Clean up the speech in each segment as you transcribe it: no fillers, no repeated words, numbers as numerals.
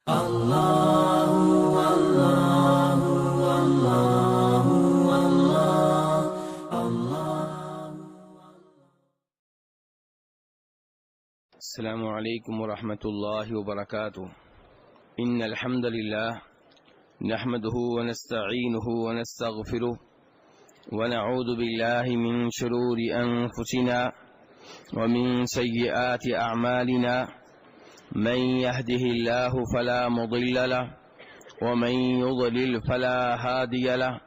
السلام علیکم ورحمۃ اللہ وبرکاتہ ان الحمد للہ نحمده ونستعینه ونستغفره ونعوذ باللہ من شرور انفسنا ومن سیئات اعمالنا من يهده الله فلا مضل له ومن يضلل فلا هادي له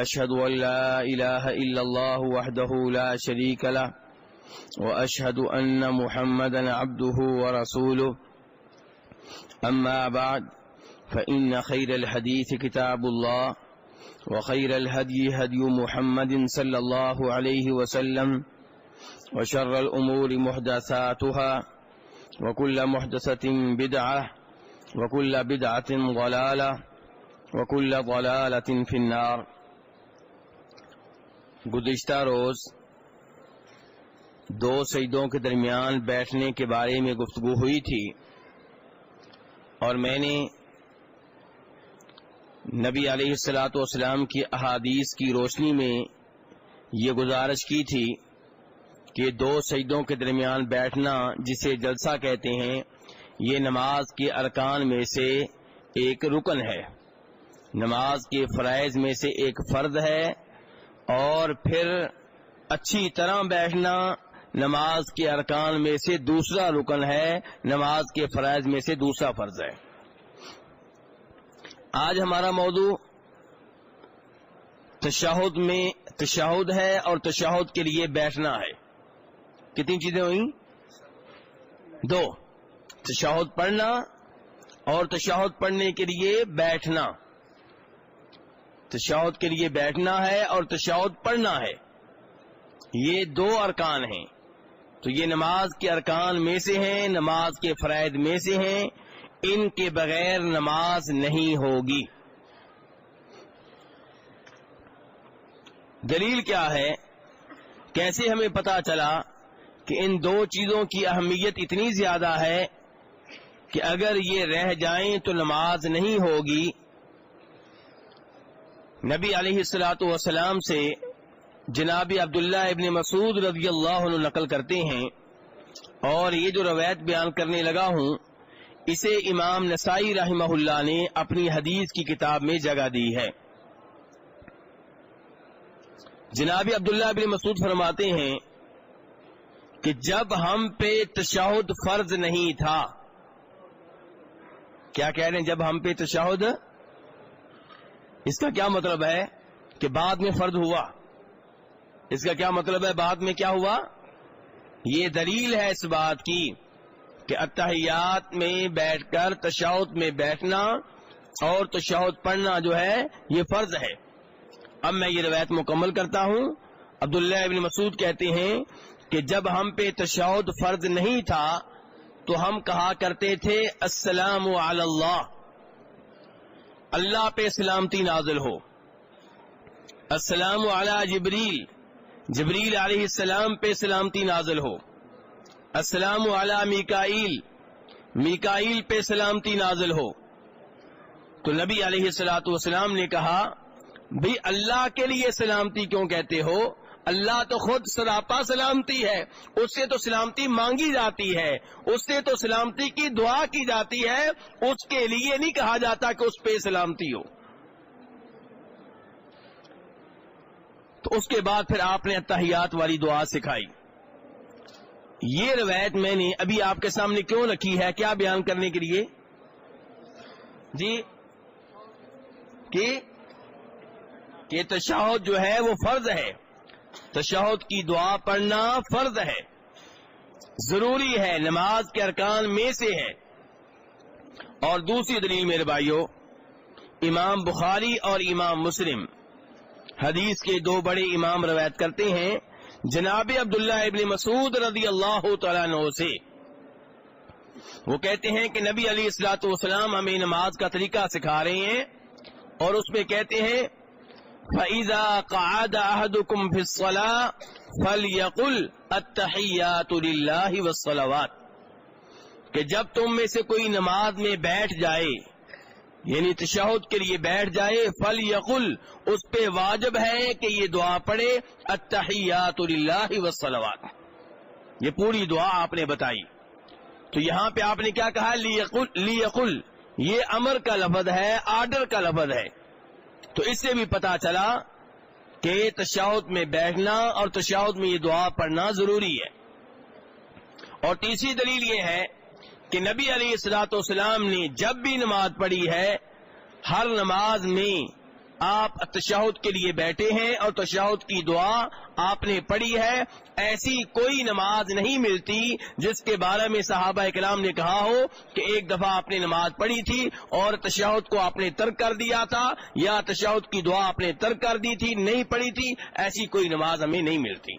اشهد ان لا اله الا الله وحده لا شريك له وأشهد أن محمدا عبده ورسوله أما بعد فإن خير الحديث كتاب الله وخير الهدي هدي محمد صلى الله عليه وسلم وشر الأمور محدثاتها وكل محدثة بدعة وكل بدعة ضلالة وكل ضلالة في النار. گزشتہ روز دو سجدوں کے درمیان بیٹھنے کے بارے میں گفتگو ہوئی تھی اور میں نے نبی علیہ الصلوۃ والسلام کی احادیث کی روشنی میں یہ گزارش کی تھی کہ دو سجدوں کے درمیان بیٹھنا جسے جلسہ کہتے ہیں یہ نماز کے ارکان میں سے ایک رکن ہے، نماز کے فرائض میں سے ایک فرض ہے، اور پھر اچھی طرح بیٹھنا نماز کے ارکان میں سے دوسرا رکن ہے، نماز کے فرائض میں سے دوسرا فرض ہے. آج ہمارا موضوع تشہد ہے اور تشہد کے لیے بیٹھنا ہے. کتنی چیزیں ہوئیں؟ دو، تشہد پڑھنا اور تشہد پڑھنے کے لیے بیٹھنا. تشہد کے لیے بیٹھنا ہے اور تشہد پڑھنا ہے، یہ دو ارکان ہیں. تو یہ نماز کے ارکان میں سے ہیں، نماز کے فرائض میں سے ہیں، ان کے بغیر نماز نہیں ہوگی. دلیل کیا ہے؟ کیسے ہمیں پتا چلا کہ ان دو چیزوں کی اہمیت اتنی زیادہ ہے کہ اگر یہ رہ جائیں تو نماز نہیں ہوگی؟ نبی علیہ الصلوۃ والسلام سے جناب عبداللہ ابن مسعود رضی اللہ عنہ نقل کرتے ہیں، اور یہ جو روایت بیان کرنے لگا ہوں اسے امام نسائی رحمہ اللہ نے اپنی حدیث کی کتاب میں جگہ دی ہے. جناب عبداللہ ابن مسعود فرماتے ہیں کہ جب ہم پہ تشہد فرض نہیں تھا، کیا کہہ رہے ہیں؟ جب ہم پہ تشہد، اس کا کیا مطلب ہے؟ کہ بعد میں فرض ہوا. اس کا کیا مطلب ہے؟ بعد میں کیا ہوا؟ یہ دلیل ہے اس بات کی کہ اتحیات میں بیٹھ کر تشہد میں بیٹھنا اور تشہد پڑھنا جو ہے یہ فرض ہے. اب میں یہ روایت مکمل کرتا ہوں. عبداللہ ابن مسعود کہتے ہیں کہ جب ہم پہ تشہد فرض نہیں تھا تو ہم کہا کرتے تھے السلام علی اللہ، اللہ پہ سلامتی نازل ہو. السلام علی جبریل، جبریل علیہ السلام پہ سلامتی نازل ہو. السلام علی میکائیل، میکائیل پہ سلامتی نازل ہو. تو نبی علیہ الصلوۃ والسلام نے کہا بھی اللہ کے لیے سلامتی کیوں کہتے ہو؟ اللہ تو خود سراپا سلامتی ہے، اس سے تو سلامتی مانگی جاتی ہے، اس سے تو سلامتی کی دعا کی جاتی ہے، اس کے لیے نہیں کہا جاتا کہ اس پہ سلامتی ہو. تو اس کے بعد پھر آپ نے اتحیات والی دعا سکھائی. یہ روایت میں نے ابھی آپ کے سامنے کیوں رکھی ہے؟ کیا بیان کرنے کے لیے؟ جی، کہ تشہد جو ہے وہ فرض ہے، تشہد کی دعا پڑھنا فرض ہے، ضروری ہے، نماز کے ارکان میں سے ہے. اور دوسری دلیل میرے بھائیوں، امام بخاری اور امام مسلم حدیث کے دو بڑے امام روایت کرتے ہیں جناب عبداللہ ابن مسعود رضی اللہ تعالیٰ عنہ سے. وہ کہتے ہیں کہ نبی علیہ الصلوۃ والسلام ہمیں نماز کا طریقہ سکھا رہے ہیں، اور اس میں کہتے ہیں فَإِذَا قَعَدَ أَحَدُكُمْ فِي الصَّلَاةِ فَلْيَقُلْ التَّحِيَّاتُ لِلَّهِ وَالصَّلَوَاتُ. کہ جب تم میں سے کوئی نماز میں بیٹھ جائے یعنی تشہد کے لیے بیٹھ جائے فلیقل اس پہ واجب ہے کہ یہ دعا پڑھے التحیات للہ والصلوات. یہ پوری دعا آپ نے بتائی. تو یہاں پہ آپ نے کیا کہا لیقل یہ امر کا لفظ ہے, آرڈر کا لفظ ہے. تو اس سے بھی پتا چلا کہ تشہد میں بیٹھنا اور تشہد میں یہ دعا پڑھنا ضروری ہے. اور تیسری دلیل یہ ہے کہ نبی علیہ الصلوۃ والسلام نے جب بھی نماز پڑھی ہے ہر نماز میں آپ تشہد کے لیے بیٹھے ہیں اور تشہد کی دعا آپ نے پڑھی ہے. ایسی کوئی نماز نہیں ملتی جس کے بارے میں صحابہ کرام نے کہا ہو کہ ایک دفعہ آپ نے نماز پڑھی تھی اور تشہد کو آپ نے ترک کر دیا تھا یا تشہد کی دعا آپ نے ترک کر دی تھی, نہیں پڑھی تھی. ایسی کوئی نماز ہمیں نہیں ملتی.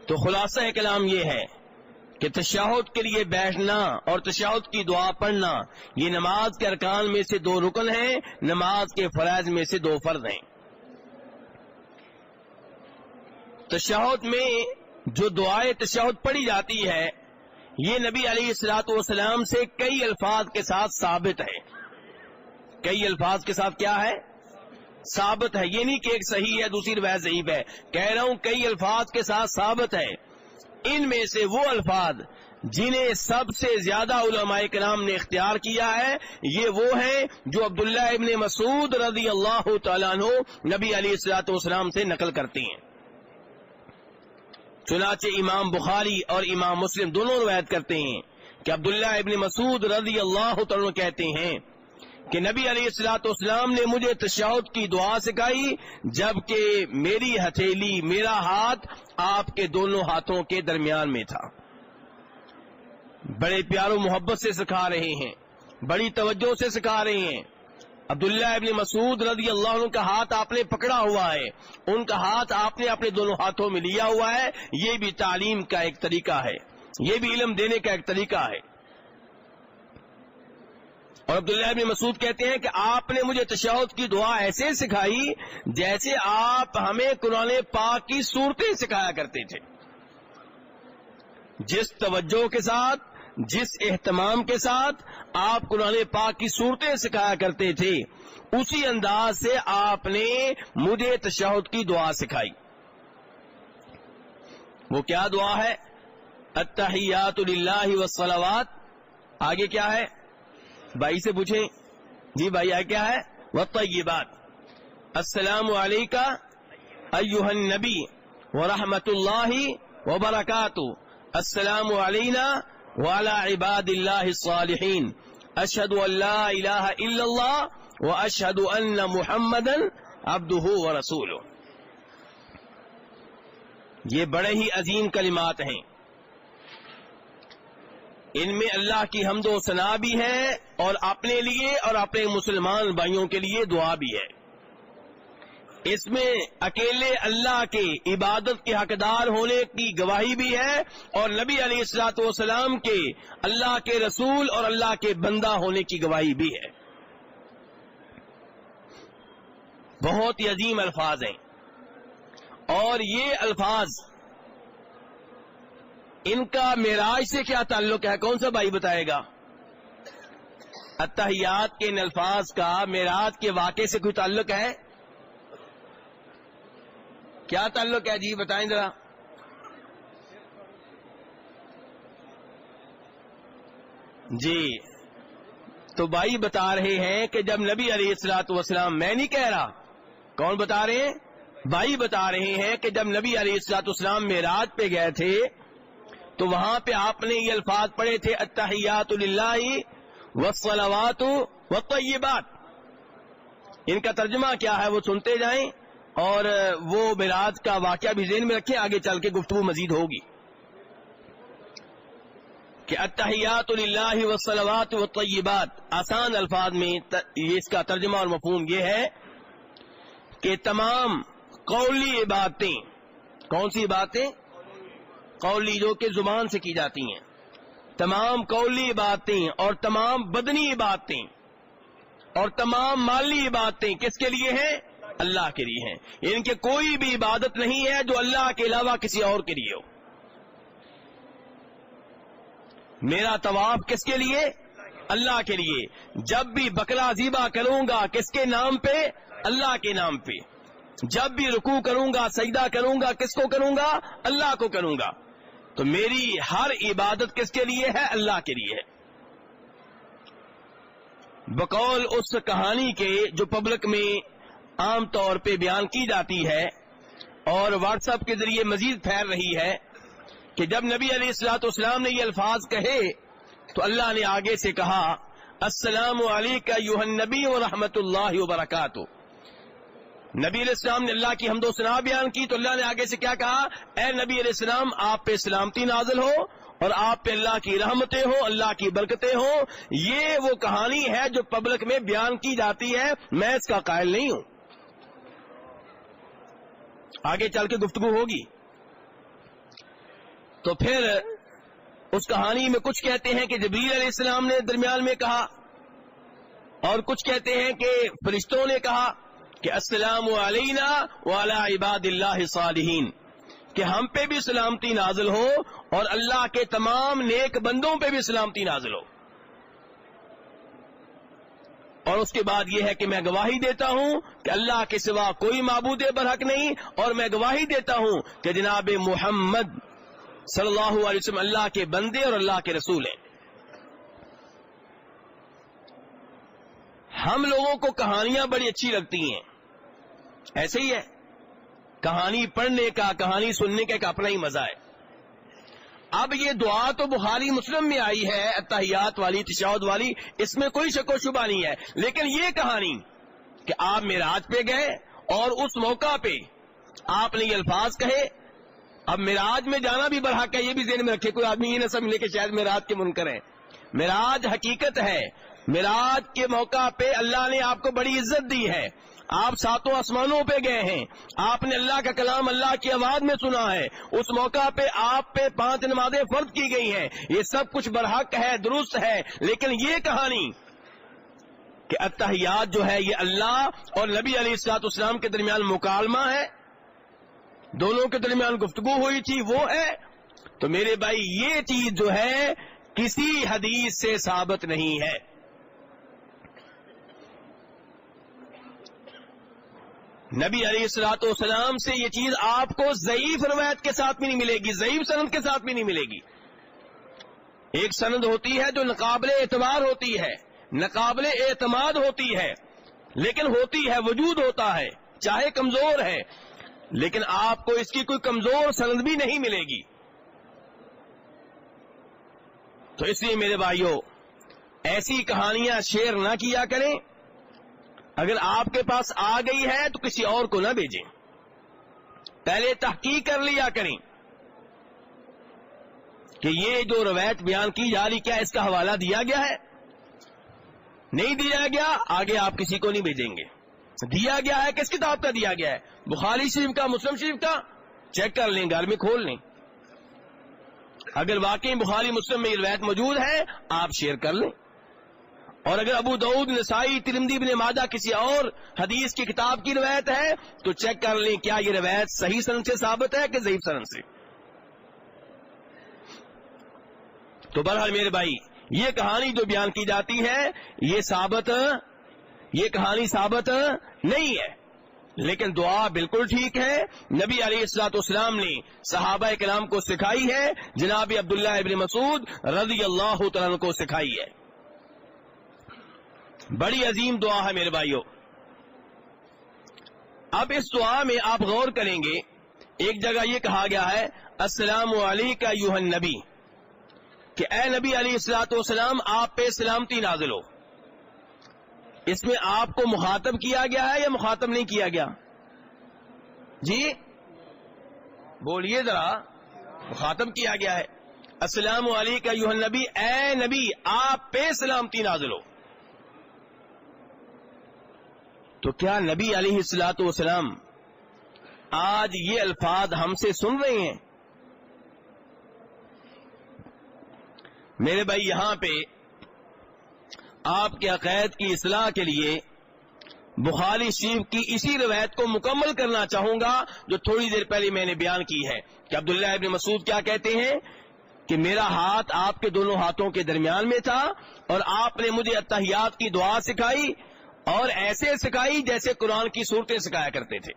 تو خلاصہ کلام یہ ہے کہ تشہد کے لیے بیٹھنا اور تشہد کی دعا پڑھنا یہ نماز کے ارکان میں سے 2 رکن ہیں, نماز کے فرائض میں سے 2 فرض ہیں. تشہد میں جو دعائے تشہد پڑھی جاتی ہے یہ نبی علیہ الصلوۃ والسلام سے کئی الفاظ کے ساتھ ثابت ہے. کئی الفاظ کے ساتھ کیا ہے؟ ثابت ہے. یہ نہیں کہ ایک صحیح ہے دوسری روایت ضعیف ہے, کہہ رہا ہوں کئی الفاظ کے ساتھ ثابت ہے. ان میں سے وہ الفاظ جنہیں سب سے زیادہ علماء کرام نے اختیار کیا ہے یہ وہ ہیں جو عبداللہ ابن مسعود رضی اللہ تعالیٰ عنہ نبی علیہ الصلوۃ والسلام سے نقل کرتے ہیں. چنانچہ امام بخاری اور امام مسلم دونوں روایت کرتے ہیں کہ عبداللہ ابن مسعود رضی اللہ تعالیٰ عنہ کہتے ہیں کہ نبی علیہ الصلوۃ والسلام نے مجھے تشہد کی دعا سکھائی جبکہ میری ہتھیلی میرا ہاتھ آپ کے دونوں ہاتھوں کے درمیان میں تھا. بڑے پیار و محبت سے سکھا رہے ہیں, بڑی توجہ سے سکھا رہے ہیں. عبداللہ ابن مسعود رضی اللہ عنہ کا ہاتھ آپ نے پکڑا ہوا ہے, ان کا ہاتھ آپ نے اپنے دونوں ہاتھوں میں لیا ہوا ہے. یہ بھی تعلیم کا ایک طریقہ ہے, یہ بھی علم دینے کا ایک طریقہ ہے. اور عبداللہ ابن مسعود کہتے ہیں کہ آپ نے مجھے تشہد کی دعا ایسے سکھائی جیسے آپ ہمیں قرآن پاک کی صورتیں سکھایا کرتے تھے. جس توجہ کے ساتھ, جس اہتمام کے ساتھ آپ قرآن پاک کی صورتیں سکھایا کرتے تھے اسی انداز سے آپ نے مجھے تشہد کی دعا سکھائی. وہ کیا دعا ہے؟ التحیات للہ والصلوات. آگے کیا ہے؟ بھائی سے پوچھیں. جی بھائی آگے کیا ہے؟ والطیبات. السلام علیکہ ایھا النبی ورحمۃ اللہ وبرکاتہ. السلام علینا وعلی عباد اللہ الصالحین. اشہد ان لا الہ الا اللہ واشہد ان محمدا عبدہ ورسولہ. یہ بڑے ہی عظیم کلمات ہیں. ان میں اللہ کی حمد و ثنا بھی ہے اور اپنے لیے اور اپنے مسلمان بھائیوں کے لیے دعا بھی ہے. اس میں اکیلے اللہ کے عبادت کے حقدار ہونے کی گواہی بھی ہے اور نبی علیہ الصلوۃ والسلام کے اللہ کے رسول اور اللہ کے بندہ ہونے کی گواہی بھی ہے. بہت ہی عظیم الفاظ ہیں اور یہ الفاظ ان کا معراج سے کیا تعلق ہے؟ کون سا بھائی بتائے گا؟ التحیات کے ان الفاظ کا معراج کے واقعے سے کوئی تعلق ہے؟ کیا تعلق ہے جی بتائیں ذرا. جی تو بھائی بتا رہے ہیں کہ جب نبی علیہ الصلوۃ والسلام, میں نہیں کہہ رہا, کون بتا رہے ہیں؟ بھائی بتا رہے ہیں کہ جب نبی علیہ الصلوۃ والسلام معراج پہ گئے تھے تو وہاں پہ آپ نے یہ الفاظ پڑھے تھے التحیات للہ والصلوات والطیبات. ان کا ترجمہ کیا ہے وہ سنتے جائیں اور وہ معراج کا واقعہ بھی ذہن میں رکھیں, آگے چل کے گفتگو مزید ہوگی. کہ التحیات للہ والصلوات والطیبات آسان الفاظ میں اس کا ترجمہ اور مفہوم یہ ہے کہ تمام قولی عبادتیں. کون سی باتیں؟ قولی, جو کہ زبان سے کی جاتی ہیں. تمام قولی عبادتیں اور تمام بدنی عبادتیں اور تمام مالی عبادتیں کس کے لیے ہیں؟ اللہ کے لیے ہیں. ان کے کوئی بھی عبادت نہیں ہے جو اللہ کے علاوہ کسی اور کے لیے ہو. میرا طواف کس کے لیے؟ اللہ کے لیے. جب بھی بکرا ذبح کروں گا کس کے نام پہ؟ اللہ کے نام پہ. جب بھی رکوع کروں گا سجدہ کروں گا کس کو کروں گا؟ اللہ کو کروں گا. تو میری ہر عبادت کس کے لیے ہے؟ اللہ کے لیے ہے. بقول اس کہانی کے جو پبلک میں عام طور پہ بیان کی جاتی ہے اور واٹس ایپ کے ذریعے مزید پھیل رہی ہے کہ جب نبی علیہ الصلوۃ والسلام نے یہ الفاظ کہے تو اللہ نے آگے سے کہا السلام علیکہ ایھا النبی ورحمۃ اللہ وبرکاتہ. نبی علیہ السلام نے اللہ کی حمد و ثنا بیان کی تو اللہ نے آگے سے کیا کہا؟ اے نبی علیہ السلام آپ پہ سلامتی نازل ہو اور آپ پہ اللہ کی رحمتیں ہوں، اللہ کی برکتیں ہوں. یہ وہ کہانی ہے جو پبلک میں بیان کی جاتی ہے، میں اس کا قائل نہیں ہوں. آگے چل کے گفتگو ہوگی. تو پھر اس کہانی میں کچھ کہتے ہیں کہ جبریل علیہ السلام نے درمیان میں کہا اور کچھ کہتے ہیں کہ فرشتوں نے کہا کہ السلام علینا وعلی عباد اللہ الصالحین، کہ ہم پہ بھی سلامتی نازل ہو اور اللہ کے تمام نیک بندوں پہ بھی سلامتی نازل ہو. اور اس کے بعد یہ ہے کہ میں گواہی دیتا ہوں کہ اللہ کے سوا کوئی معبود برحق نہیں، اور میں گواہی دیتا ہوں کہ جناب محمد صلی اللہ علیہ وسلم اللہ کے بندے اور اللہ کے رسول ہیں. ہم لوگوں کو کہانیاں بڑی اچھی لگتی ہیں، ایسے ہی ہے. کہانی پڑھنے کا، کہانی سننے کا ایک اپنا ہی مزہ ہے. اب یہ دعا تو بخاری مسلم میں آئی ہے، اتحیات والی، تشہد والی، اس میں کوئی شک و شبہ نہیں ہے. لیکن یہ کہانی کہ آپ معراج پہ گئے اور اس موقع پہ آپ نے یہ الفاظ کہے. اب معراج میں جانا بھی برحق ہے، یہ بھی ذہن میں رکھے. کوئی آدمی یہ نہ سمجھے کہ شاید معراج کے منکر ہیں. معراج حقیقت ہے. معراج کے موقع پہ اللہ نے آپ کو بڑی عزت دی ہے. آپ ساتوں آسمانوں پہ گئے ہیں، آپ نے اللہ کا کلام اللہ کی آواز میں سنا ہے. اس موقع پہ آپ پہ 5 نمازیں فرض کی گئی ہیں. یہ سب کچھ برحق ہے، درست ہے. لیکن یہ کہانی کہ اتحیات جو ہے یہ اللہ اور نبی علیہ الصلوۃ والسلام کے درمیان مکالمہ ہے، دونوں کے درمیان گفتگو ہوئی تھی، وہ ہے. تو میرے بھائی یہ چیز جو ہے کسی حدیث سے ثابت نہیں ہے. نبی علیہ الصلوۃ والسلام سے یہ چیز آپ کو ضعیف روایت کے ساتھ بھی نہیں ملے گی، ضعیف سند کے ساتھ بھی نہیں ملے گی. ایک سند ہوتی ہے جو ناقابل اعتبار ہوتی ہے، ناقابل اعتماد ہوتی ہے، لیکن ہوتی ہے، وجود ہوتا ہے، چاہے کمزور ہے، لیکن آپ کو اس کی کوئی کمزور سند بھی نہیں ملے گی. تو اس لیے میرے بھائیوں ایسی کہانیاں شیئر نہ کیا کریں. اگر آپ کے پاس آ گئی ہے تو کسی اور کو نہ بھیجیں، پہلے تحقیق کر لیا کریں کہ یہ جو روایت بیان کی جا رہی کیا اس کا حوالہ دیا گیا ہے. نہیں دیا گیا آگے آپ کسی کو نہیں بھیجیں گے. دیا گیا ہے کس کتاب کا دیا گیا ہے؟ بخاری شریف کا، مسلم شریف کا. چیک کر لیں، گھر میں کھول لیں. اگر واقعی بخاری مسلم میں یہ روایت موجود ہے آپ شیئر کر لیں. اور اگر ابو داؤد، نسائی، ترمذی، ابن ماجہ کسی اور حدیث کی کتاب کی روایت ہے تو چیک کر لیں کیا یہ روایت صحیح سند سے ثابت ہے کہ ضعیف سند سے. تو بہرحال میرے بھائی یہ کہانی جو بیان کی جاتی ہے یہ کہانی ثابت نہیں ہے، لیکن دعا بالکل ٹھیک ہے. نبی علیہ الصلوۃ والسلام نے صحابہ کرام کو سکھائی ہے، جناب عبداللہ ابن مسعود رضی اللہ تعالیٰ عنہ کو سکھائی ہے. بڑی عظیم دعا ہے میرے بھائیوں. اب اس دعا میں آپ غور کریں گے، ایک جگہ یہ کہا گیا ہے السلام علیکہ ایھا النبی، کہ اے نبی علیہ الصلوۃ والسلام آپ پہ سلامتی نازل ہو. اس میں آپ کو مخاطب کیا گیا ہے یا مخاطب نہیں کیا گیا؟ جی بولیے ذرا. مخاطب کیا گیا ہے. السلام علیکہ ایھا النبی، اے نبی آپ پہ سلامتی نازل ہو. تو کیا نبی علیہ الصلوۃ والسلام آج یہ الفاظ ہم سے سن رہے ہیں؟ میرے بھائی یہاں پہ آپ کے عقائد کی اصلاح کے لیے بخاری شریف کی اسی روایت کو مکمل کرنا چاہوں گا جو تھوڑی دیر پہلے میں نے بیان کی ہے کہ عبداللہ ابن مسعود کیا کہتے ہیں کہ میرا ہاتھ آپ کے دونوں ہاتھوں کے درمیان میں تھا اور آپ نے مجھے اتحیات کی دعا سکھائی اور ایسے سکھائی جیسے قرآن کی صورتیں سکھایا کرتے تھے.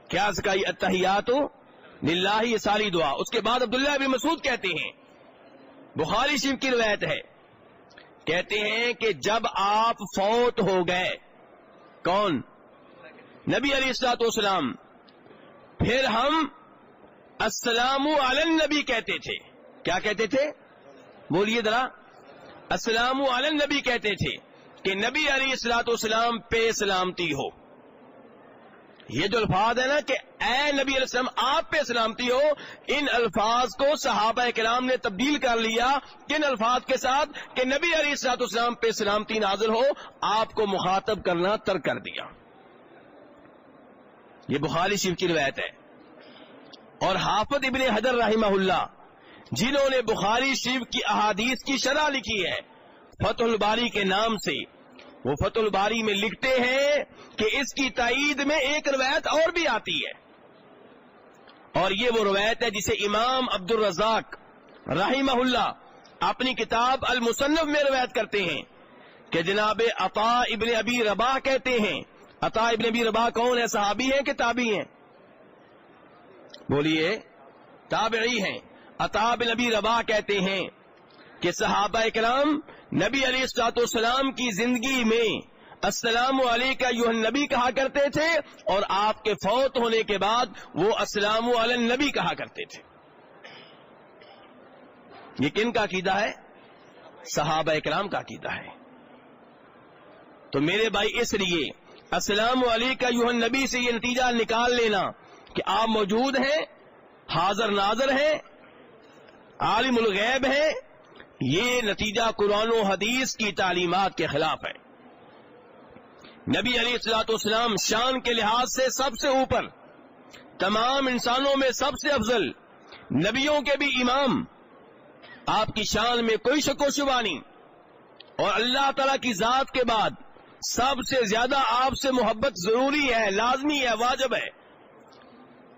کیا سکھائی؟ اتحیات للہ، یہ ساری دعا. اس کے بعد عبداللہ بن مسعود کہتے ہیں، بخاری شریف کی روایت ہے، کہتے ہیں کہ جب آپ فوت ہو گئے، کون؟ نبی علیہ الصلوۃ والسلام، پھر ہم السلام علی النبی کہتے تھے. کیا کہتے تھے؟ بولیے ذرا. السلام علی النبی کہتے تھے کہ نبی علیہ الصلوۃ والسلام پہ سلامتی ہو. یہ جو الفاظ ہے نا کہ اے نبی علیہ السلام آپ پہ سلامتی ہو، ان الفاظ کو صحابہ کرام نے تبدیل کر لیا کن الفاظ کے ساتھ؟ کہ نبی علیہ الصلوۃ والسلام پہ سلامتی نازل ہو، آپ کو مخاطب کرنا ترک کر دیا. یہ بخاری شریف کی روایت ہے. اور حافظ ابن حجر رحمہ اللہ، جنہوں نے بخاری شریف کی احادیث کی شرح لکھی ہے فتح الباری کے نام سے، وہ فتح الباری میں لکھتے ہیں کہ اس کی تائید میں ایک روایت اور بھی آتی ہے، اور یہ وہ روایت ہے جسے امام عبد الرزاق رحمہ اللہ اپنی کتاب المصنف میں روایت کرتے ہیں کہ جناب عطا ابن ابی رباح کہتے ہیں. عطا ابن ابی رباح کون ہے؟ صحابی ہیں کہ تابعی ہیں؟ بولیے. تابعی ہیں. عطا بن ابی رباح کہتے ہیں کہ صحابہ کرام نبی علیہ الصلوۃ والسلام کی زندگی میں السلام علیکہ ایھا النبی کہا کرتے تھے، اور آپ کے فوت ہونے کے بعد وہ السلام علی النبی کہا کرتے تھے. یہ کن کا عقیدہ ہے؟ صحابہ کرام کا عقیدہ ہے. تو میرے بھائی، اس لیے السلام علیکہ ایھا النبی سے یہ نتیجہ نکال لینا کہ آپ موجود ہیں، حاضر ناظر ہیں، عالم الغیب ہیں، یہ نتیجہ قرآن و حدیث کی تعلیمات کے خلاف ہے. نبی علیہ الصلوۃ والسلام شان کے لحاظ سے سب سے اوپر، تمام انسانوں میں سب سے افضل، نبیوں کے بھی امام، آپ کی شان میں کوئی شک و شبہ نہیں، اور اللہ تعالی کی ذات کے بعد سب سے زیادہ آپ سے محبت ضروری ہے، لازمی ہے، واجب ہے.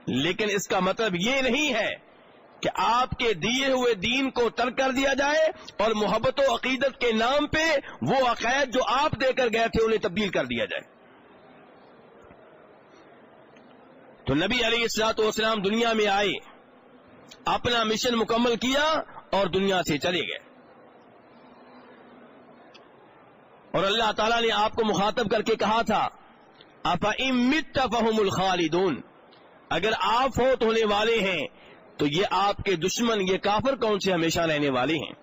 لیکن اس کا مطلب یہ نہیں ہے کہ آپ کے دیے ہوئے دین کو ترک کر دیا جائے اور محبت و عقیدت کے نام پہ وہ عقائد جو آپ دے کر گئے تھے انہیں تبدیل کر دیا جائے. تو نبی علیہ الصلوۃ والسلام دنیا میں آئے، اپنا مشن مکمل کیا اور دنیا سے چلے گئے. اور اللہ تعالیٰ نے آپ کو مخاطب کر کے کہا تھا أَفَإِن مِتَّ فَهُمُ الْخَالِدُونَ، اگر آپ فوت ہونے والے ہیں تو یہ آپ کے دشمن، یہ کافر کون سے ہمیشہ رہنے والے ہیں.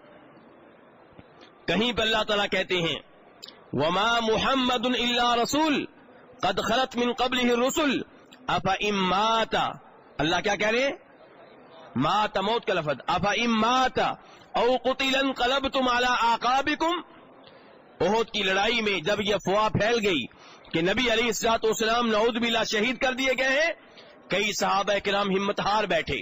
کہیں پہ اللہ تعالیٰ کہتے ہیں وَمَا مُحَمَّدٌ إِلَّا رَسُولٌ قَدْ خَلَتْ مِن قَبْلِهِ الرُّسُلُ أَفَإِن مَاتَ، اللہ کیا کہہ رہے ہیں؟ مات، موت کا لفظ. أَفَإِن مَاتَ أَوْ قُتِلَ انقلبتم عَلَىٰ أَعْقَابِكُمْ، احد کی لڑائی میں جب یہ افواہ پھیل گئی کہ نبی علیہ الصلوۃ والسلام نعوذ باللہ شہید کر دیے گئے ہیں، کئی صحابہ کرام ہمت ہار بیٹھے،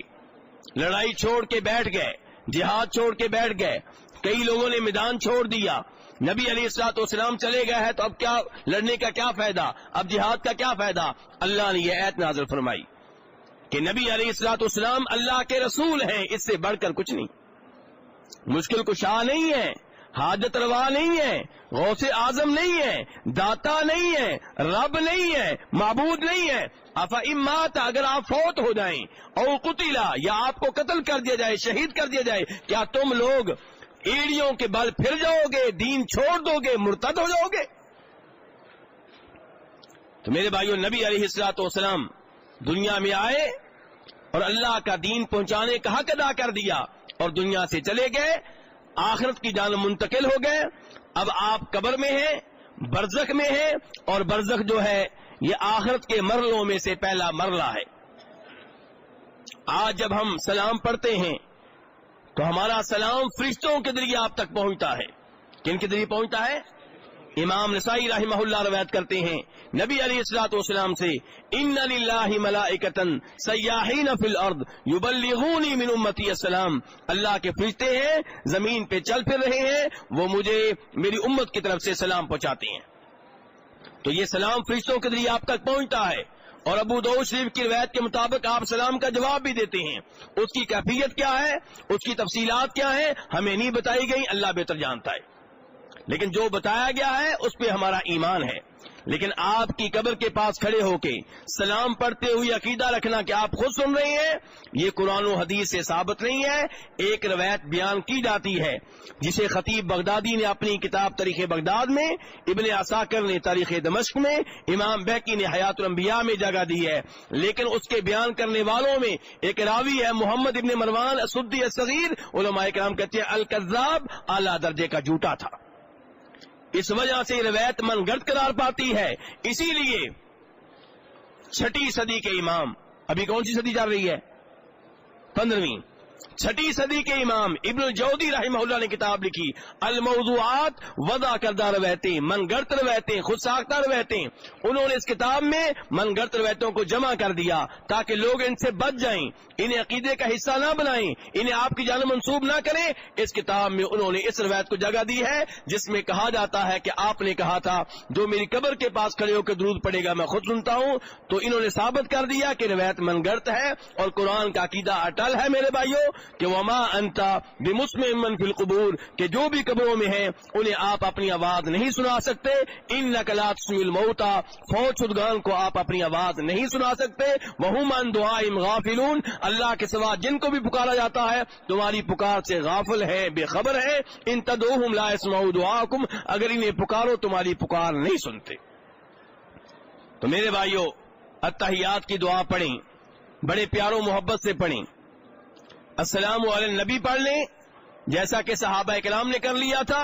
لڑائی چھوڑ کے بیٹھ گئے، جہاد چھوڑ کے بیٹھ گئے، کئی لوگوں نے میدان چھوڑ دیا. نبی علیہ الصلوۃ والسلام چلے گئے ہیں تو اب کیا لڑنے کا کیا فائدہ، اب جہاد کا کیا فائدہ؟ اللہ نے یہ آیت نازل فرمائی کہ نبی علیہ الصلوۃ والسلام اللہ کے رسول ہیں، اس سے بڑھ کر کچھ نہیں. مشکل کشا نہیں ہے، حاجت روا نہیں ہے، غوث اعظم نہیں ہے، داتا نہیں ہے، رب نہیں ہے، معبود نہیں ہے. أَفَإِن مَاتَ، اگر آپ فوت ہو جائیں، او قتل، یا آپ کو قتل کر دیا جائے، شہید کر دیا جائے، کیا تم لوگ ایڑیوں کے بل پھر جاؤ گے، دین چھوڑ دو گے، مرتد ہو جاؤ گے؟ تو میرے بھائیوں، نبی علیہ الصلوۃ والسلام دنیا میں آئے اور اللہ کا دین پہنچانے کا حق ادا کر دیا اور دنیا سے چلے گئے، آخرت کی جانب منتقل ہو گئے. اب آپ قبر میں ہیں، برزخ میں ہیں، اور برزخ جو ہے یہ آخرت کے مرحلوں میں سے پہلا مرحلہ ہے. آج جب ہم سلام پڑھتے ہیں تو ہمارا سلام فرشتوں کے ذریعے آپ تک پہنچتا ہے. کن کے ذریعے پہنچتا ہے؟ امام نسائی رحمہ اللہ روایت کرتے ہیں نبی علیہ الصلوۃ والسلام سے، ان للہ ملائکۃ سیاحین فی الارض یبلغونی من امتی السلام، اللہ کے فرشتے ہیں زمین پہ چل پھر رہے ہیں، وہ مجھے میری امت کی طرف سے سلام پہنچاتے ہیں. تو یہ سلام فرشتوں کے ذریعے آپ تک پہنچتا ہے. اور ابو داؤد شریف کی روایت کے مطابق آپ سلام کا جواب بھی دیتے ہیں. اس کی کیفیت کیا ہے, اس کی تفصیلات کیا ہیں, ہمیں نہیں بتائی گئی, اللہ بہتر جانتا ہے. لیکن جو بتایا گیا ہے اس پہ ہمارا ایمان ہے. لیکن آپ کی قبر کے پاس کھڑے ہو کے سلام پڑھتے ہوئے عقیدہ رکھنا کہ آپ خود سن رہے ہیں, یہ قرآن و حدیث سے ثابت نہیں ہے. ایک روایت بیان کی جاتی ہے جسے خطیب بغدادی نے اپنی کتاب تاریخ بغداد میں, ابن عساکر نے تاریخ دمشق میں, امام بیہقی نے حیات الانبیاء میں جگہ دی ہے. لیکن اس کے بیان کرنے والوں میں ایک راوی ہے محمد ابن مروان السدی الصغیر. علماء کرام کہتے ہیں الکذاب, اعلیٰ درجے کا جھوٹا تھا. اس وجہ سے روایت من گھڑت قرار پاتی ہے. اسی لیے 6 صدی کے امام, ابھی کون سی صدی چل رہی ہے, 15ویں, 6 صدی کے امام ابن الجوزی رحمہ اللہ نے کتاب لکھی الموضوعات, وضع کردہ روایتیں, من گھڑت روایتیں, خود ساختہ روایتیں. انہوں نے اس کتاب میں من گھڑت روایتوں کو جمع کر دیا تاکہ لوگ ان سے بچ جائیں, انہیں عقیدے کا حصہ نہ بنائیں, انہیں آپ کی جانب منسوب نہ کریں. اس کتاب میں انہوں نے اس روایت کو جگہ دی ہے جس میں کہا جاتا ہے کہ آپ نے کہا تھا جو میری قبر کے پاس کھڑے ہو کے درود پڑے گا میں خود سنتا ہوں. تو انہوں نے ثابت کر دیا کہ روایت من گھڑت ہے اور قرآن کا عقیدہ اٹل ہے میرے بھائیوں کہ وما انت بمسمع من فی القبور, کہ جو بھی قبروں میں ہیں انہیں آپ اپنی آواز نہیں سنا سکتے. انک لا تسمع الموتى, فوت شدگان کو آپ اپنی آواز نہیں سنا سکتے. وہم عن دعائهم غافلون, اللہ کے سوا جن کو بھی پکارا جاتا ہے تمہاری پکار سے غافل ہے, بے خبر ہے. ان تدعوهم لا يسمعوا دعاءكم, اگر انہیں پکارو تمہاری پکار نہیں سنتے. تو میرے بھائیوں التحیات کی دعا پڑھیں, بڑے پیارو محبت سے پڑھیں. السلام علی النبی پڑھ لیں جیسا کہ صحابہ کرام نے کر لیا تھا,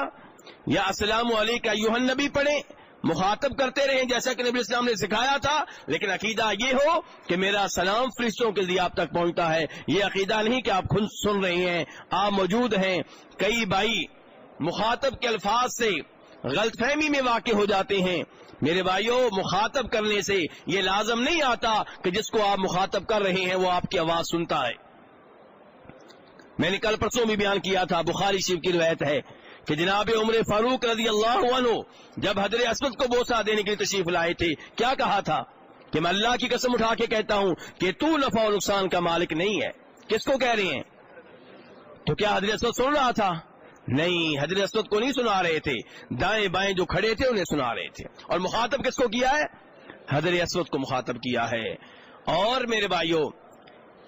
یا السلام علیک ایھا النبی پڑھیں, مخاطب کرتے رہیں جیسا کہ نبی اسلام نے سکھایا تھا. لیکن عقیدہ یہ ہو کہ میرا سلام فرشتوں کے ذریعے آپ تک پہنچتا ہے. یہ عقیدہ نہیں کہ آپ خود سن رہے ہیں, آپ موجود ہیں. کئی بھائی مخاطب کے الفاظ سے غلط فہمی میں واقع ہو جاتے ہیں. میرے بھائیوں مخاطب کرنے سے یہ لازم نہیں آتا کہ جس کو آپ مخاطب کر رہے ہیں وہ آپ کی آواز سنتا ہے. میں نے کل پرسوں بھی بیان کیا تھا, بخاری شریف کی روایت ہے کہ جناب عمر فاروق رضی اللہ عنہ جب حجر اسود کو بوسہ دینے کے لیے تشریف لائے تھے, کیا کہا تھا کہ میں اللہ کی قسم اٹھا کے کہتا ہوں کہ تو نفع و نقصان کا مالک نہیں ہے. کس کو کہہ رہے ہیں؟ تو کیا حجر اسود سن رہا تھا؟ نہیں, حجر اسود کو نہیں سنا رہے تھے, دائیں بائیں جو کھڑے تھے انہیں سنا رہے تھے. اور مخاطب کس کو کیا ہے؟ حجر اسود کو مخاطب کیا ہے. اور میرے بھائیوں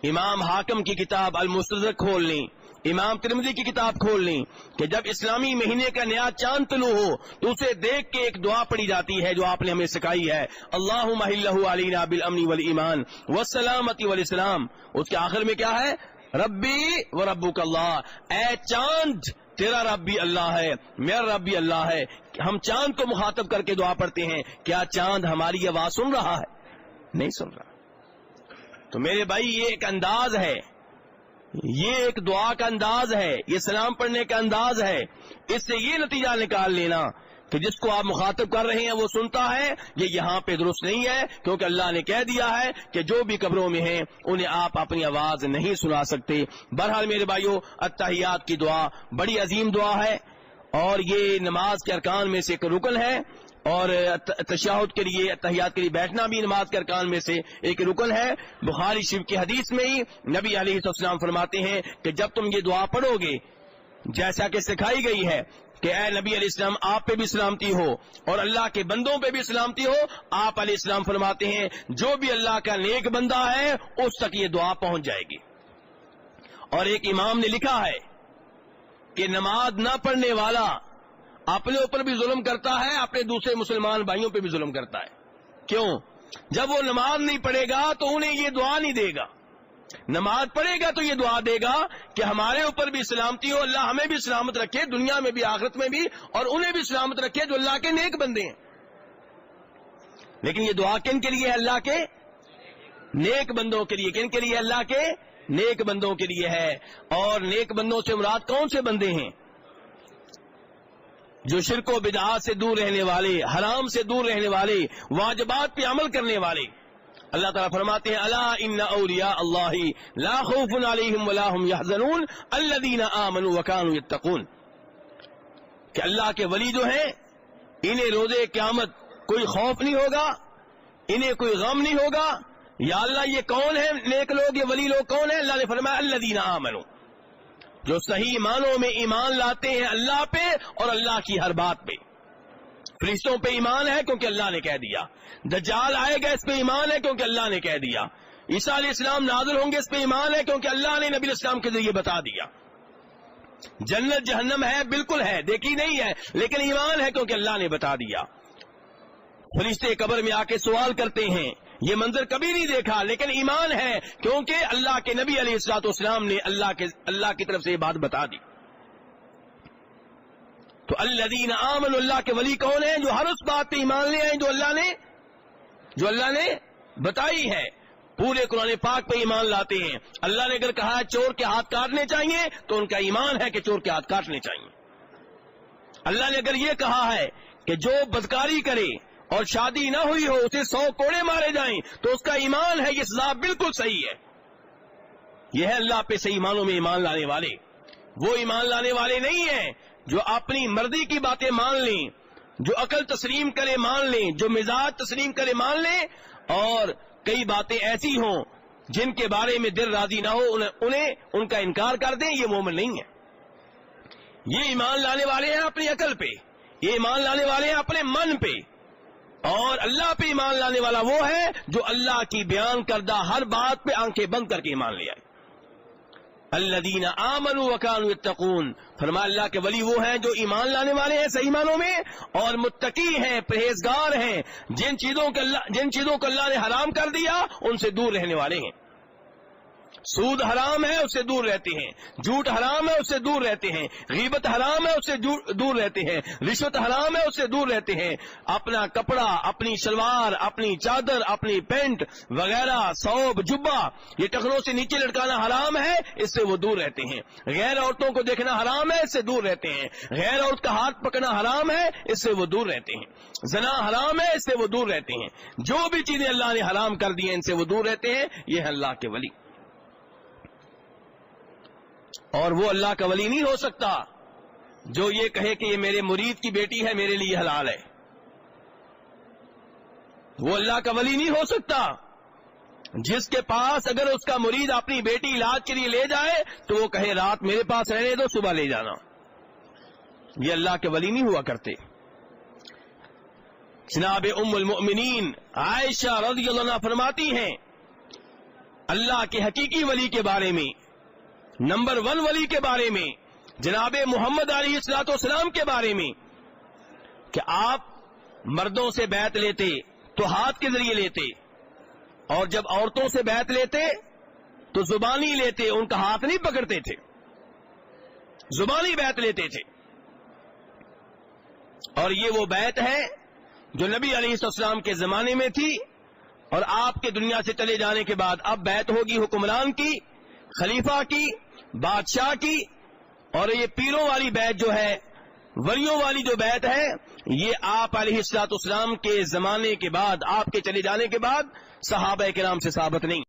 امام حاکم کی کتاب المستدرک کھول لیں, امام ترمذی کی کتاب کھول لیں کہ جب اسلامی مہینے کا نیا چاند طلوع ہو تو اسے دیکھ کے ایک دعا پڑھی جاتی ہے جو آپ نے ہمیں سکھائی ہے, اللہم احلہ علینا بالامن والایمان والسلامتی والاسلام. اس کے آخر میں کیا ہے؟ ربی و ربک اللہ, اے چاند تیرا رب بھی اللہ ہے, میرا رب بھی اللہ ہے. ہم چاند کو مخاطب کر کے دعا پڑھتے ہیں, کیا چاند ہماری آواز سن رہا ہے؟ نہیں سن رہا. تو میرے بھائی یہ ایک انداز ہے, یہ ایک دعا کا انداز ہے, یہ سلام پڑھنے کا انداز ہے. اس سے یہ نتیجہ نکال لینا کہ جس کو آپ مخاطب کر رہے ہیں وہ سنتا ہے, یہ یہاں پہ درست نہیں ہے, کیونکہ اللہ نے کہہ دیا ہے کہ جو بھی قبروں میں ہیں انہیں آپ اپنی آواز نہیں سنا سکتے. بہرحال میرے بھائیوں التحیات کی دعا بڑی عظیم دعا ہے اور یہ نماز کے ارکان میں سے ایک رکن ہے, اور تشہد کے لیے تحیات کے لیے بیٹھنا بھی نماز کے ارکان میں سے ایک رکن ہے. بخاری شریف کی حدیث میں ہی نبی علیہ السلام فرماتے ہیں کہ جب تم یہ دعا پڑھو گے جیسا کہ سکھائی گئی ہے کہ اے نبی علیہ السلام آپ پہ بھی سلامتی ہو اور اللہ کے بندوں پہ بھی سلامتی ہو, آپ علیہ السلام فرماتے ہیں جو بھی اللہ کا نیک بندہ ہے اس تک یہ دعا پہنچ جائے گی. اور ایک امام نے لکھا ہے کہ نماز نہ پڑھنے والا اپنے اوپر بھی ظلم کرتا ہے, اپنے دوسرے مسلمان بھائیوں پہ بھی ظلم کرتا ہے. کیوں؟ جب وہ نماز نہیں پڑھے گا تو انہیں یہ دعا نہیں دے گا, نماز پڑھے گا تو یہ دعا دے گا کہ ہمارے اوپر بھی سلامتی ہو, اللہ ہمیں بھی سلامت رکھے دنیا میں بھی آخرت میں بھی, اور انہیں بھی سلامت رکھے جو اللہ کے نیک بندے ہیں. لیکن یہ دعا کن کے لیے ہے؟ اللہ کے نیک بندوں کے لیے. کن کے لیے؟ اللہ کے نیک بندوں کے لیے ہے. اور نیک بندوں سے مراد کون سے بندے ہیں؟ جو شرک و بدعات سے دور رہنے والے, حرام سے دور رہنے والے, واجبات پہ عمل کرنے والے. اللہ تعالیٰ فرماتے ہیں الا ان اولیاء اللہ لا خوف علیہم ولا هم يحزنون الذین آمنوا وكانوا يتقون, کہ اللہ کے ولی جو ہیں انہیں روز قیامت کوئی خوف نہیں ہوگا, انہیں کوئی غم نہیں ہوگا. یا اللہ یہ کون ہے نیک لوگ, یہ ولی لوگ کون ہیں؟ اللہ نے فرمایا الذین آمنوا, جو صحیح معنوں میں ایمان لاتے ہیں اللہ پہ اور اللہ کی ہر بات پہ. فرشتوں پہ ایمان ہے کیونکہ اللہ نے کہہ دیا, دجال آئے گا اس پہ ایمان ہے کیونکہ اللہ نے کہہ دیا, عیسیٰ علیہ السلام نازل ہوں گے اس پہ ایمان ہے کیونکہ اللہ نے نبی علیہ السلام کے ذریعے بتا دیا. جنت جہنم ہے, بالکل ہے, دیکھی نہیں ہے لیکن ایمان ہے کیونکہ اللہ نے بتا دیا. فرشتے قبر میں آ کے سوال کرتے ہیں, یہ منظر کبھی نہیں دیکھا لیکن ایمان ہے کیونکہ اللہ کے نبی علیہ الصلوۃ والسلام نے اللہ کی طرف سے یہ بات بتا دی. تو الذین آمنوا, اللہ کے ولی کون ہیں؟ جو ہر اس بات پہ ایمان لے آئے جو اللہ نے بتائی ہے. پورے قرآن پاک پہ ایمان لاتے ہیں. اللہ نے اگر کہا ہے چور کے ہاتھ کاٹنے چاہیے تو ان کا ایمان ہے کہ چور کے ہاتھ کاٹنے چاہیے. اللہ نے اگر یہ کہا ہے کہ جو بدکاری کرے اور شادی نہ ہوئی ہو اسے 100 کوڑے مارے جائیں تو اس کا ایمان ہے, یہ سزا بالکل صحیح ہے. یہ ہے اللہ پہ صحیح معنوں میں ایمان لانے والے. وہ ایمان لانے والے نہیں ہیں جو اپنی مرضی کی باتیں مان لیں, جو عقل تسلیم کرے مان لیں, جو مزاج تسلیم کرے مان لیں, اور کئی باتیں ایسی ہوں جن کے بارے میں دل راضی نہ ہو انہیں ان کا انکار کر دیں. یہ مومن نہیں ہے. یہ ایمان لانے والے ہیں اپنی عقل پہ, یہ ایمان لانے والے ہیں اپنے من پہ, اور اللہ پہ ایمان لانے والا وہ ہے جو اللہ کی بیان کردہ ہر بات پہ آنکھیں بند کر کے ایمان لے آئے. الذین آمنوا وکانوا یتقون, فرمایا اللہ کے ولی وہ ہیں جو ایمان لانے والے ہیں صحیح معنوں میں اور متقی ہیں, پرہیزگار ہیں. جن چیزوں کو اللہ نے حرام کر دیا ان سے دور رہنے والے ہیں. سود حرام ہے اس سے دور رہتے ہیں, جھوٹ حرام ہے اس سے دور رہتے ہیں, غیبت حرام ہے اس سے دور رہتے ہیں, رشوت حرام ہے اس سے دور رہتے ہیں. اپنا کپڑا, اپنی شلوار, اپنی چادر, اپنی پینٹ وغیرہ, ثوب, جبہ, یہ ٹخنوں سے نیچے لٹکانا حرام ہے, اس سے وہ دور رہتے ہیں. غیر عورتوں کو دیکھنا حرام ہے, اس سے دور رہتے ہیں. غیر عورت کا ہاتھ پکڑنا حرام ہے, اس سے وہ دور رہتے ہیں. زنا حرام ہے, اس سے وہ دور رہتے ہیں. جو بھی چیزیں اللہ نے حرام کر دی ہیں ان سے وہ دور رہتے ہیں. یہ ہے اللہ کے ولی. اور وہ اللہ کا ولی نہیں ہو سکتا جو یہ کہے کہ یہ میرے مرید کی بیٹی ہے میرے لیے حلال ہے. وہ اللہ کا ولی نہیں ہو سکتا جس کے پاس اگر اس کا مرید اپنی بیٹی علاج کے لیے لے جائے تو وہ کہے رات میرے پاس رہنے دو, صبح لے جانا. یہ اللہ کے ولی نہیں ہوا کرتے. جناب ام المؤمنین عائشہ رضی اللہ عنہا فرماتی ہیں اللہ کے حقیقی ولی کے بارے میں, نمبر 1 ولی کے بارے میں, جناب محمد علیہ الصلوۃ والسلام کے بارے میں, کہ آپ مردوں سے بیعت لیتے تو ہاتھ کے ذریعے لیتے, اور جب عورتوں سے بیعت لیتے تو زبانی لیتے, ان کا ہاتھ نہیں پکڑتے تھے, زبانی بیعت لیتے تھے. اور یہ وہ بیعت ہے جو نبی علیہ السلام کے زمانے میں تھی, اور آپ کے دنیا سے چلے جانے کے بعد اب بیعت ہوگی حکمران کی, خلیفہ کی, بادشاہ کی. اور یہ پیروں والی بیعت جو ہے, ولیوں والی جو بیعت ہے, یہ آپ علیہ الصلوۃ والسلام کے زمانے کے بعد, آپ کے چلے جانے کے بعد صحابہ کرام سے ثابت نہیں.